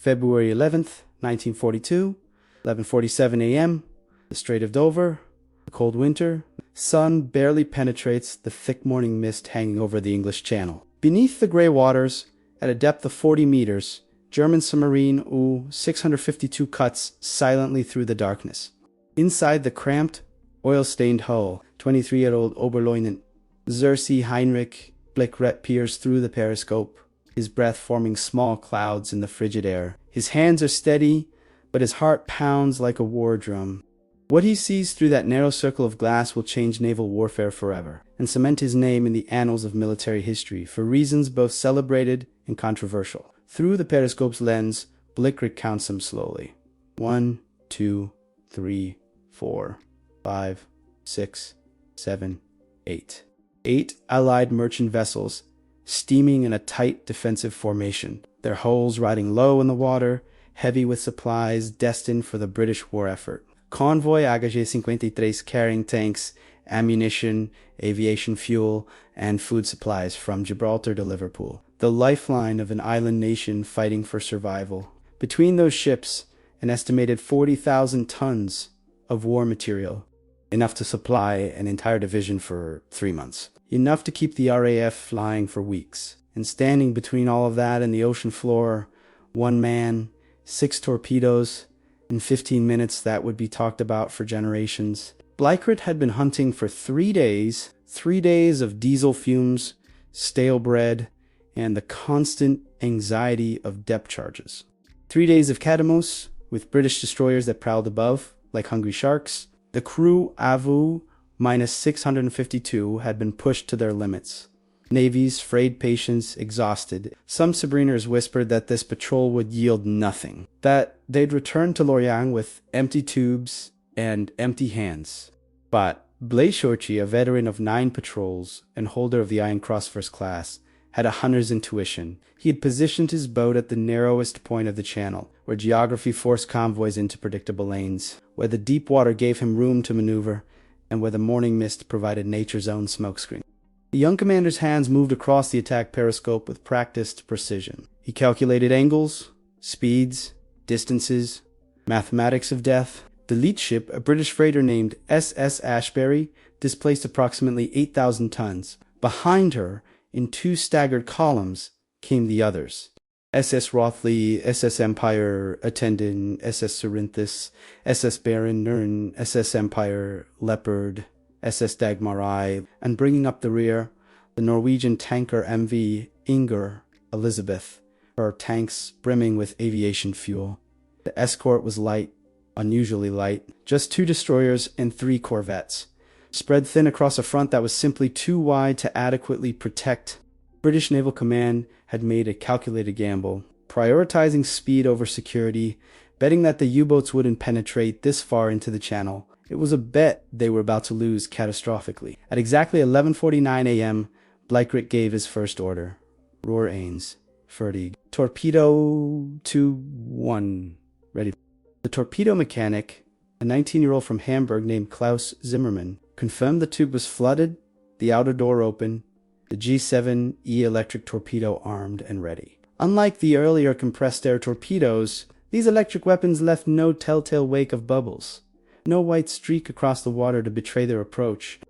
February 11th, 1942, 11:47 a.m., the Strait of Dover, the cold winter, sun barely penetrates the thick morning mist hanging over the English Channel. Beneath the gray waters, at a depth of 40 meters, German submarine U-652 cuts silently through the darkness. Inside the cramped, oil-stained hull, 23-year-old Oberleutnant Xerxes Heinrich Blickret peers through the periscope, his breath forming small clouds in the frigid air. His hands are steady, but his heart pounds like a war drum. What he sees through that narrow circle of glass will change naval warfare forever, and cement his name in the annals of military history for reasons both celebrated and controversial. Through the periscope's lens, Blickret counts them slowly. 1, 2, 3, 4, 5, 6, 7, 8. 8 Allied merchant vessels, steaming in a tight defensive formation, their hulls riding low in the water, heavy with supplies destined for the British war effort. Convoy AG-53 carrying tanks, ammunition, aviation fuel, and food supplies from Gibraltar to Liverpool. The lifeline of an island nation fighting for survival. Between those ships, an estimated 40,000 tons of war material, enough to supply an entire division for 3 months. Enough to keep the RAF flying for weeks. And standing between all of that and the ocean floor, one man, 6 torpedoes. In 15 minutes, that would be talked about for generations. Blickret had been hunting for 3 days, 3 days of diesel fumes, stale bread, and the constant anxiety of depth charges. 3 days of catamos, with British destroyers that prowled above, like hungry sharks. The crew AVU-652 had been pushed to their limits. Navy's frayed patience exhausted. Some submariners whispered that this patrol would yield nothing, that they'd return to Lorient with empty tubes and empty hands. But Blaise Shorty, a veteran of 9 patrols and holder of the Iron Cross First Class, had a hunter's intuition. He had positioned his boat at the narrowest point of the channel, where geography forced convoys into predictable lanes, where the deep water gave him room to maneuver, and where the morning mist provided nature's own smokescreen. The young commander's hands moved across the attack periscope with practiced precision. He calculated angles, speeds, distances, mathematics of death. The lead ship, a British freighter named SS Ashbury, displaced approximately 8,000 tons. Behind her, in 2 staggered columns, came the others. SS Rothley, SS Empire Attendant, SS Cerinthus, SS Baron Nern, SS Empire Leopard, SS Dagmar, and bringing up the rear, the Norwegian tanker MV Inger Elizabeth, her tanks brimming with aviation fuel. The escort was light, unusually light, just 2 destroyers and 3 corvettes, spread thin across a front that was simply too wide to adequately protect. British Naval Command had made a calculated gamble, prioritizing speed over security, betting that the U-boats wouldn't penetrate this far into the channel. It was a bet they were about to lose catastrophically. At exactly 11:49 a.m., Blickret gave his first order. Rohr Ains, fertig. Torpedo 2-1. Ready. The torpedo mechanic, a 19-year-old from Hamburg named Klaus Zimmermann, confirmed the tube was flooded, the outer door open, the G7E electric torpedo armed and ready. Unlike the earlier compressed air torpedoes, these electric weapons left no telltale wake of bubbles. No white streak across the water to betray their approach.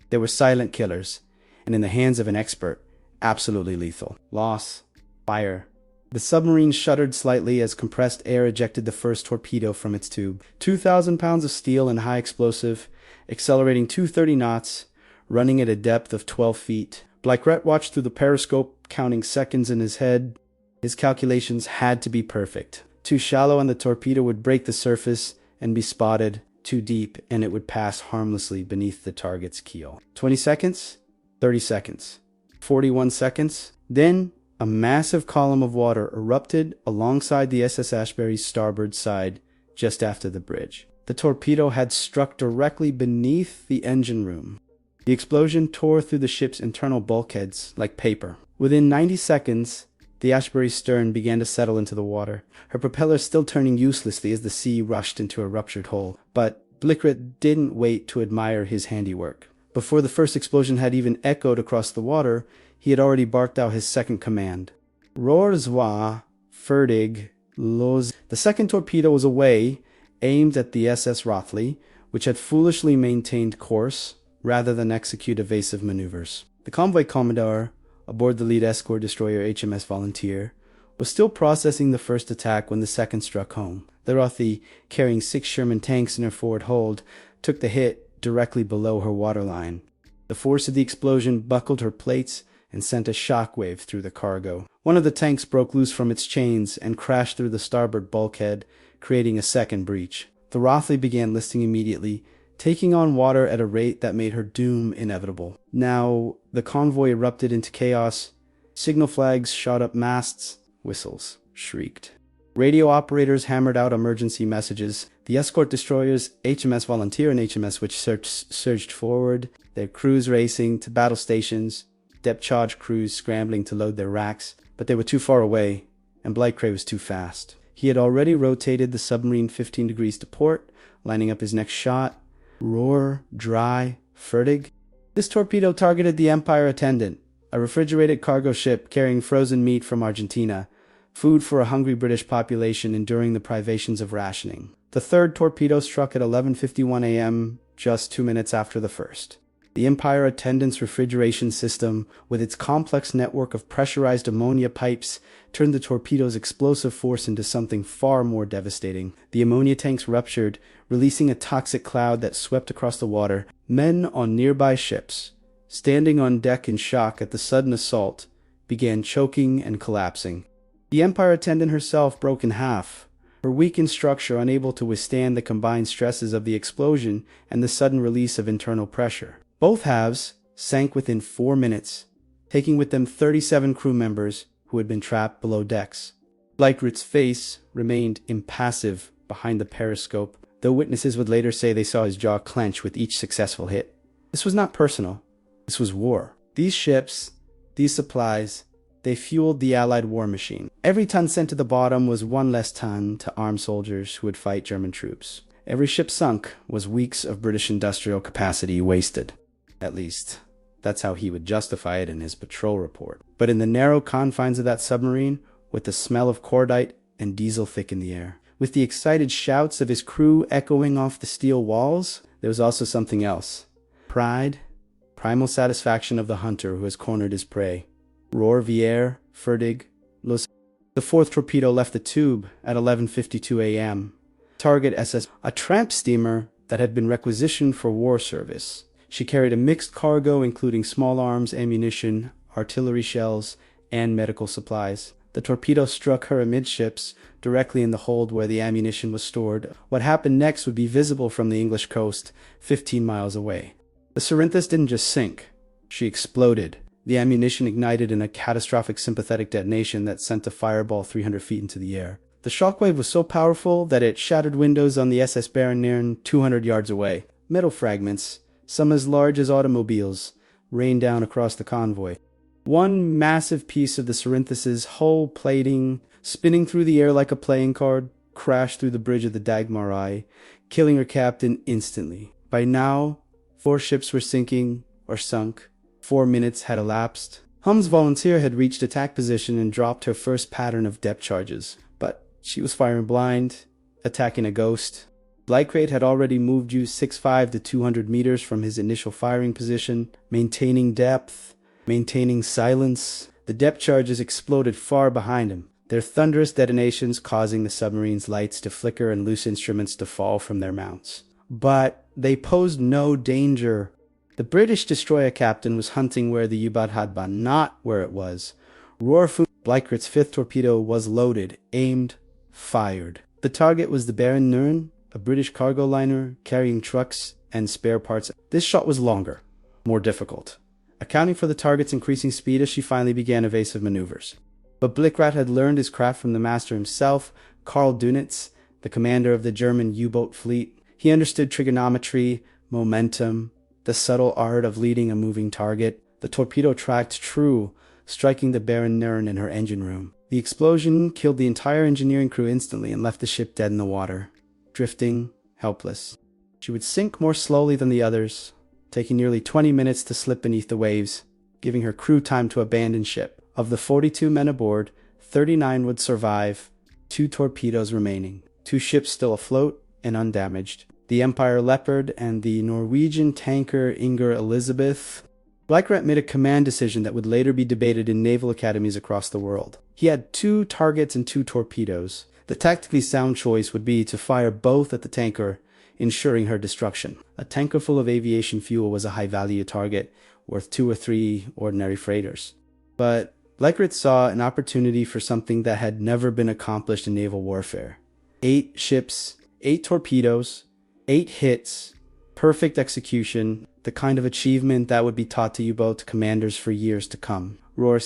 They were silent killers, and in the hands of an expert, absolutely lethal. Loss. Fire. The submarine shuddered slightly as compressed air ejected the first torpedo from its tube. 2,000 pounds of steel and high explosive, accelerating 230 knots, running at a depth of 12 feet. Blickret watched through the periscope, counting seconds in his head. His calculations had to be perfect. Too shallow and the torpedo would break the surface and be spotted. Too deep and it would pass harmlessly beneath the target's keel. 20 seconds, 30 seconds, 41 seconds. Then a massive column of water erupted alongside the SS Ashbury's starboard side just after the bridge. The torpedo had struck directly beneath the engine room. The explosion tore through the ship's internal bulkheads like paper. Within 90 seconds, the Ashbury's stern began to settle into the water, her propellers still turning uselessly as the sea rushed into a ruptured hole. But Blickret didn't wait to admire his handiwork. Before the first explosion had even echoed across the water, he had already barked out his second command. Rohr 2, fertig, The second torpedo was away, aimed at the SS Rothley, which had foolishly maintained course rather than execute evasive maneuvers. The convoy commodore, aboard the lead escort destroyer HMS Volunteer, was still processing the first attack when the second struck home. The Rothley, carrying 6 Sherman tanks in her forward hold, took the hit directly below her waterline. The force of the explosion buckled her plates and sent a shockwave through the cargo. One of the tanks broke loose from its chains and crashed through the starboard bulkhead, creating a second breach. The Rothley began listing immediately, taking on water at a rate that made her doom inevitable. Now, the convoy erupted into chaos. Signal flags shot up masts, whistles shrieked. Radio operators hammered out emergency messages. The escort destroyers HMS Volunteer and HMS Witch surged forward, their crews racing to battle stations, depth charge crews scrambling to load their racks, but they were too far away, and Blightcray was too fast. He had already rotated the submarine 15 degrees to port, lining up his next shot. Roar, dry, fertig. This torpedo targeted the Empire Attendant, a refrigerated cargo ship carrying frozen meat from Argentina, food for a hungry British population enduring the privations of rationing. The third torpedo struck at 11:51 a.m., just 2 minutes after the first. The Empire Attendant's refrigeration system, with its complex network of pressurized ammonia pipes, turned the torpedo's explosive force into something far more devastating. The ammonia tanks ruptured, releasing a toxic cloud that swept across the water. Men on nearby ships, standing on deck in shock at the sudden assault, began choking and collapsing. The Empire Attendant herself broke in half, her weakened structure unable to withstand the combined stresses of the explosion and the sudden release of internal pressure. Both halves sank within 4 minutes, taking with them 37 crew members who had been trapped below decks. Blightcray's face remained impassive behind the periscope, though witnesses would later say they saw his jaw clench with each successful hit. This was not personal. This was war. These ships, these supplies, they fueled the Allied war machine. Every ton sent to the bottom was one less ton to arm soldiers who would fight German troops. Every ship sunk was weeks of British industrial capacity wasted. At least, that's how he would justify it in his patrol report. But in the narrow confines of that submarine, with the smell of cordite and diesel thick in the air, with the excited shouts of his crew echoing off the steel walls, there was also something else. Pride, primal satisfaction of the hunter who has cornered his prey. Roar, Vier, Fertig, Los. The fourth torpedo left the tube at 11:52 a.m. Target SS, a tramp steamer that had been requisitioned for war service. She carried a mixed cargo including small arms, ammunition, artillery shells, and medical supplies. The torpedo struck her amidships, directly in the hold where the ammunition was stored. What happened next would be visible from the English coast, 15 miles away. The Cerinthus didn't just sink. She exploded. The ammunition ignited in a catastrophic sympathetic detonation that sent a fireball 300 feet into the air. The shockwave was so powerful that it shattered windows on the SS Baron Nairn 200 yards away. Metal fragments, some as large as automobiles, rained down across the convoy. One massive piece of the Cerinthus's hull plating, spinning through the air like a playing card, crashed through the bridge of the Dagmar, killing her captain instantly. By now, 4 ships were sinking or sunk. 4 minutes had elapsed. HMS Volunteer had reached attack position and dropped her first pattern of depth charges, but she was firing blind, attacking a ghost. Blightcray had already moved you 65 to 200 meters from his initial firing position, maintaining depth, maintaining silence. The depth charges exploded far behind him, their thunderous detonations causing the submarine's lights to flicker and loose instruments to fall from their mounts. But they posed no danger. The British destroyer captain was hunting where the U-boat had been, not where it was. Blightcray's 5th torpedo was loaded, aimed, fired. The target was the Baron Nairn, a British cargo liner carrying trucks and spare parts. This shot was longer, more difficult, accounting for the target's increasing speed as she finally began evasive maneuvers. But Blightcray had learned his craft from the master himself, Karl Dönitz, the commander of the German U-boat fleet. He understood trigonometry, momentum, the subtle art of leading a moving target. The torpedo tracked true, striking the Baron Nairn in her engine room. The explosion killed the entire engineering crew instantly and left the ship dead in the water, drifting, helpless. She would sink more slowly than the others, taking nearly 20 minutes to slip beneath the waves, giving her crew time to abandon ship. Of the 42 men aboard, 39 would survive, 2 torpedoes remaining, 2 ships still afloat and undamaged. The Empire Leopard and the Norwegian tanker Inger Elizabeth. Bleichert made a command decision that would later be debated in naval academies across the world. He had 2 targets and 2 torpedoes. The tactically sound choice would be to fire both at the tanker, ensuring her destruction. A tanker full of aviation fuel was a high-value target, worth 2 or 3 ordinary freighters. But Bleichert saw an opportunity for something that had never been accomplished in naval warfare. 8 ships, 8 torpedoes, 8 hits, perfect execution, the kind of achievement that would be taught to U-boat commanders for years to come. Rohr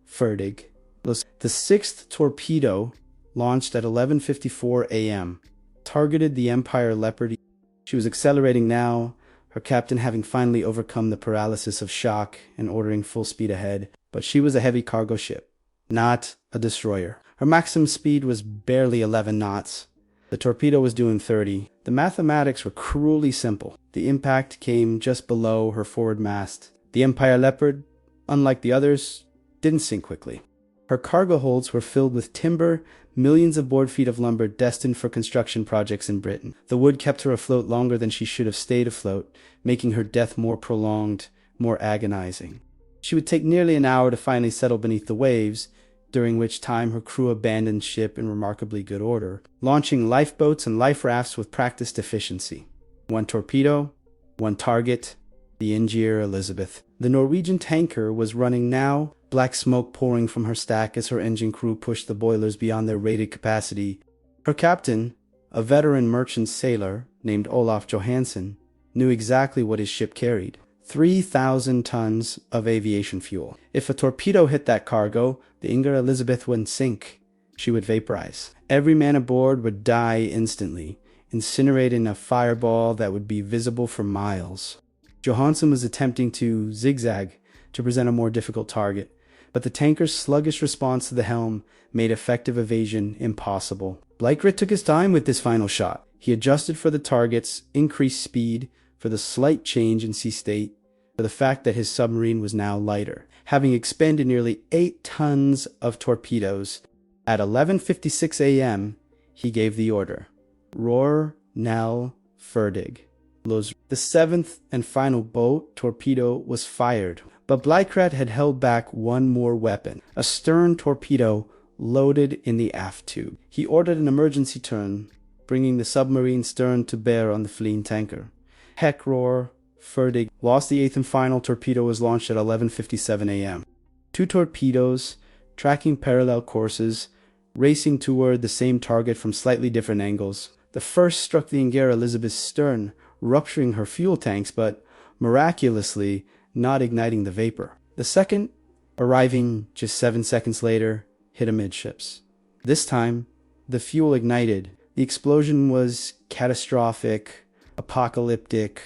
fertig. The 6th torpedo, launched at 11:54 a.m., targeted the Empire Leopard. She was accelerating now, her captain having finally overcome the paralysis of shock and ordering full speed ahead. But she was a heavy cargo ship, not a destroyer. Her maximum speed was barely 11 knots. The torpedo was doing 30. The mathematics were cruelly simple. The impact came just below her forward mast. The Empire Leopard, unlike the others, didn't sink quickly. Her cargo holds were filled with timber, millions of board feet of lumber destined for construction projects in Britain. The wood kept her afloat longer than she should have stayed afloat, making her death more prolonged, more agonizing. She would take nearly an hour to finally settle beneath the waves, during which time her crew abandoned ship in remarkably good order, launching lifeboats and life rafts with practiced efficiency. 1 torpedo, 1 target, the Inger Elizabeth. The Norwegian tanker was running now, black smoke pouring from her stack as her engine crew pushed the boilers beyond their rated capacity. Her captain, a veteran merchant sailor named Olaf Johansen, knew exactly what his ship carried. 3,000 tons of aviation fuel. If a torpedo hit that cargo, the Inger Elizabeth wouldn't sink. She would vaporize. Every man aboard would die instantly, incinerated in a fireball that would be visible for miles. Johansen was attempting to zigzag to present a more difficult target, but the tanker's sluggish response to the helm made effective evasion impossible. Bleichert took his time with this final shot. He adjusted for the target's increased speed, for the slight change in sea state, for the fact that his submarine was now lighter. Having expended nearly 8 tons of torpedoes, at 11:56 a.m., he gave the order. Rohr fertig. The 7th and final boat torpedo was fired, but Bleichert had held back one more weapon, a stern torpedo loaded in the aft tube. He ordered an emergency turn, bringing the submarine stern to bear on the fleeing tanker. Rohr fertig lost. The 8th and final torpedo was launched at 11:57 a.m. 2 torpedoes, tracking parallel courses, racing toward the same target from slightly different angles. The first struck the Inger Elizabeth's stern, rupturing her fuel tanks, but miraculously not igniting the vapor. The second, arriving just 7 seconds later, hit amidships. This time, the fuel ignited. The explosion was catastrophic, apocalyptic.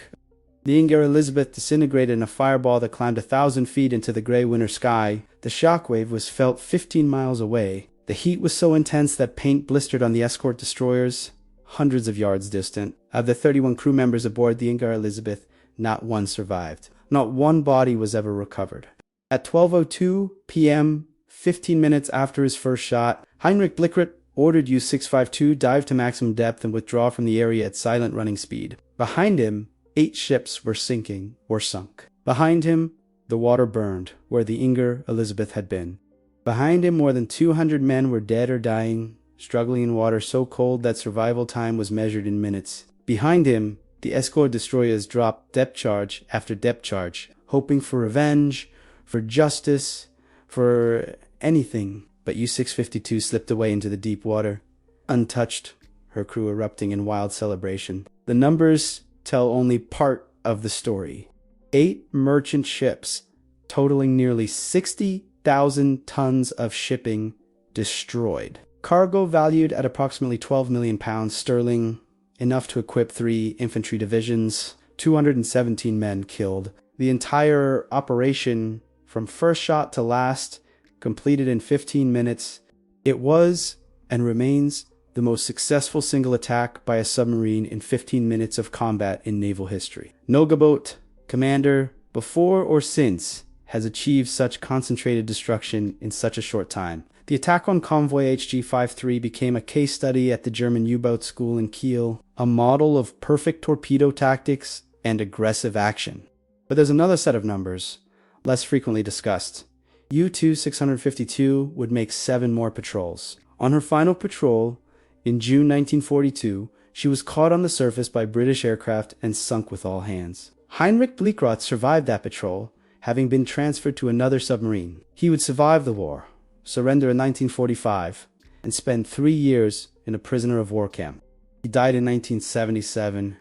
The Inger Elizabeth disintegrated in a fireball that climbed 1,000 feet into the gray winter sky. The shockwave was felt 15 miles away. The heat was so intense that paint blistered on the escort destroyers, hundreds of yards distant. Of the 31 crew members aboard the Inger Elizabeth, not one survived. Not one body was ever recovered. At 12:02 p.m., 15 minutes after his first shot, Heinrich Bleichert ordered U-652 dive to maximum depth and withdraw from the area at silent running speed. Behind him, 8 ships were sinking or sunk. Behind him, the water burned where the Inger Elizabeth had been. Behind him, more than 200 men were dead or dying, struggling in water so cold that survival time was measured in minutes. Behind him, the escort destroyers dropped depth charge after depth charge, hoping for revenge, for justice, for anything. But U-652 slipped away into the deep water, untouched, her crew erupting in wild celebration. The numbers tell only part of the story. 8 merchant ships, totaling nearly 60,000 tons of shipping, destroyed. Cargo valued at approximately £12 million sterling, enough to equip 3 infantry divisions, 217 men killed. The entire operation, from first shot to last, completed in 15 minutes. It was, and remains, the most successful single attack by a submarine in 15 minutes of combat in naval history. No U-boat commander, before or since, has achieved such concentrated destruction in such a short time. The attack on convoy HG-53 became a case study at the German U-boat school in Kiel, a model of perfect torpedo tactics and aggressive action. But there's another set of numbers, less frequently discussed. U-2-652 would make 7 more patrols. On her final patrol, in June 1942, she was caught on the surface by British aircraft and sunk with all hands. Heinrich Blickrath survived that patrol, having been transferred to another submarine. He would survive the war, surrender in 1945, and spend 3 years in a prisoner of war camp. He died in 1977,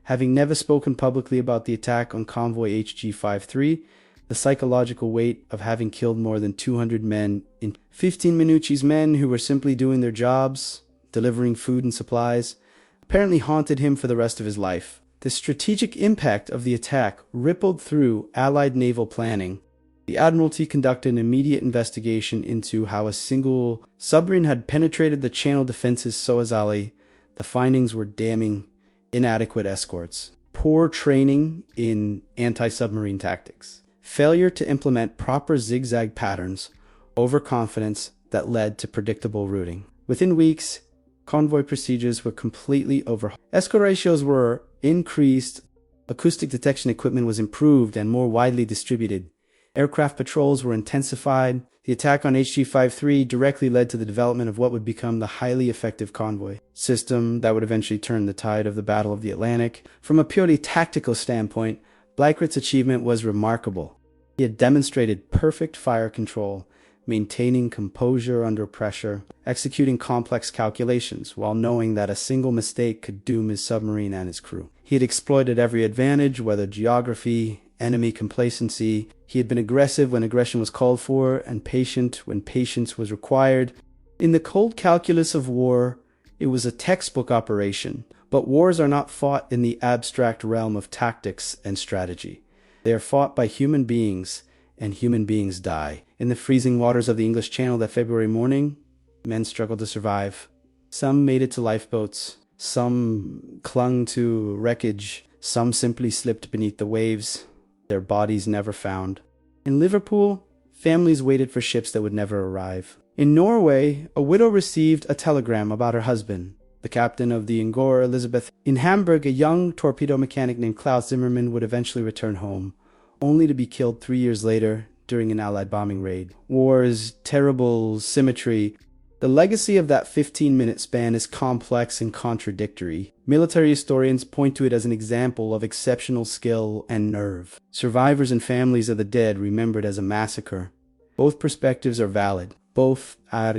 having never spoken publicly about the attack on convoy HG-53. The psychological weight of having killed more than 200 men in 15 Minucci's men who were simply doing their jobs, delivering food and supplies, apparently haunted him for the rest of his life. The strategic impact of the attack rippled through Allied naval planning. The Admiralty conducted an immediate investigation into how a single submarine had penetrated the Channel defenses so easily. The findings were damning: inadequate escorts, poor training in anti-submarine tactics, failure to implement proper zigzag patterns, overconfidence that led to predictable routing. Within weeks, convoy procedures were completely overhauled. Escort ratios were increased, acoustic detection equipment was improved and more widely distributed. Aircraft patrols were intensified. The attack on HG-53 directly led to the development of what would become the highly effective convoy system that would eventually turn the tide of the Battle of the Atlantic. From a purely tactical standpoint, Blickrath's achievement was remarkable. He had demonstrated perfect fire control, maintaining composure under pressure, executing complex calculations while knowing that a single mistake could doom his submarine and his crew. He had exploited every advantage, whether geography, enemy complacency. He had been aggressive when aggression was called for, and patient when patience was required. In the cold calculus of war, it was a textbook operation, but wars are not fought in the abstract realm of tactics and strategy. They are fought by human beings, and human beings die. In the freezing waters of the English Channel that February morning, men struggled to survive. Some made it to lifeboats, some clung to wreckage, some simply slipped beneath the waves, their bodies never found. In Liverpool, families waited for ships that would never arrive. In Norway, a widow received a telegram about her husband, the captain of the Ingor Elizabeth. In Hamburg, a young torpedo mechanic named Klaus Zimmermann would eventually return home, only to be killed 3 years later during an Allied bombing raid. War's terrible symmetry. The legacy of that 15-minute span is complex and contradictory. Military historians point to it as an example of exceptional skill and nerve. Survivors and families of the dead remember it as a massacre. Both perspectives are valid. Both are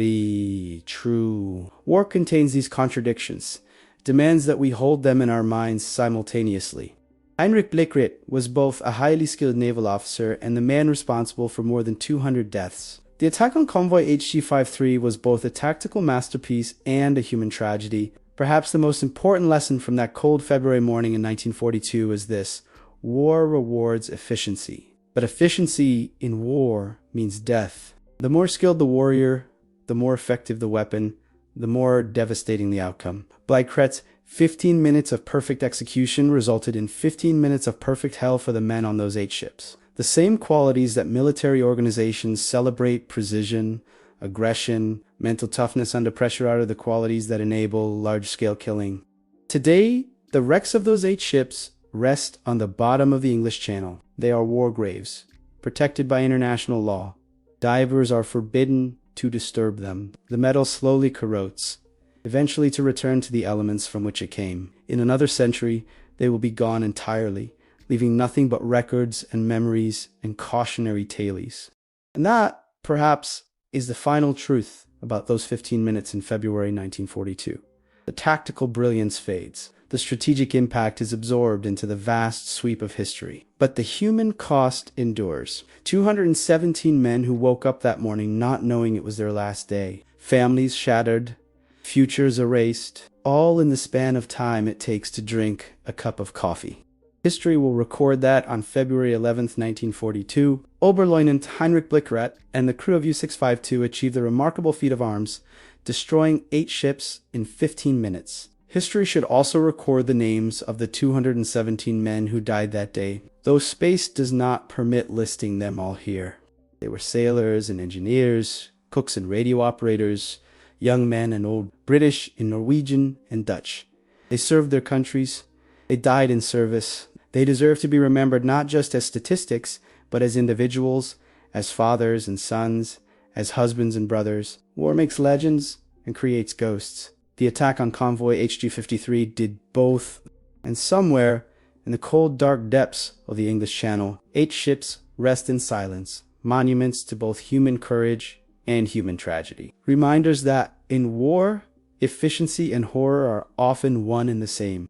true. War contains these contradictions, demands that we hold them in our minds simultaneously. Heinrich Blickrath was both a highly skilled naval officer and the man responsible for more than 200 deaths. The attack on convoy HG-53 was both a tactical masterpiece and a human tragedy. Perhaps the most important lesson from that cold February morning in 1942 is this: war rewards efficiency. But efficiency in war means death. The more skilled the warrior, the more effective the weapon, the more devastating the outcome. Blickrath's 15 minutes of perfect execution resulted in 15 minutes of perfect hell for the men on those 8 ships. The same qualities that military organizations celebrate: precision, aggression, mental toughness under pressure are the qualities that enable large-scale killing. Today, the wrecks of those 8 ships rest on the bottom of the English Channel. They are war graves, protected by international law. Divers are forbidden to disturb them. The metal slowly corrodes, eventually to return to the elements from which it came. In another century, they will be gone entirely, leaving nothing but records and memories and cautionary tales. And that, perhaps, is the final truth about those 15 minutes in February 1942. The tactical brilliance fades. The strategic impact is absorbed into the vast sweep of history. But the human cost endures. 217 men who woke up that morning not knowing it was their last day. Families shattered, futures erased, all in the span of time it takes to drink a cup of coffee. History will record that on February 11, 1942, Oberleutnant Heinrich Blickrath and the crew of U-652 achieved the remarkable feat of arms, destroying 8 ships in 15 minutes. History should also record the names of the 217 men who died that day, though space does not permit listing them all here. They were sailors and engineers, cooks and radio operators, young men and old, British and Norwegian and Dutch. They served their countries. They died in service. They deserve to be remembered not just as statistics, but as individuals, as fathers and sons, as husbands and brothers. War makes legends and creates ghosts. The attack on convoy HG-53 did both. And somewhere in the cold, dark depths of the English Channel, 8 ships rest in silence, monuments to both human courage and human tragedy. Reminders that in war, efficiency and horror are often one and the same.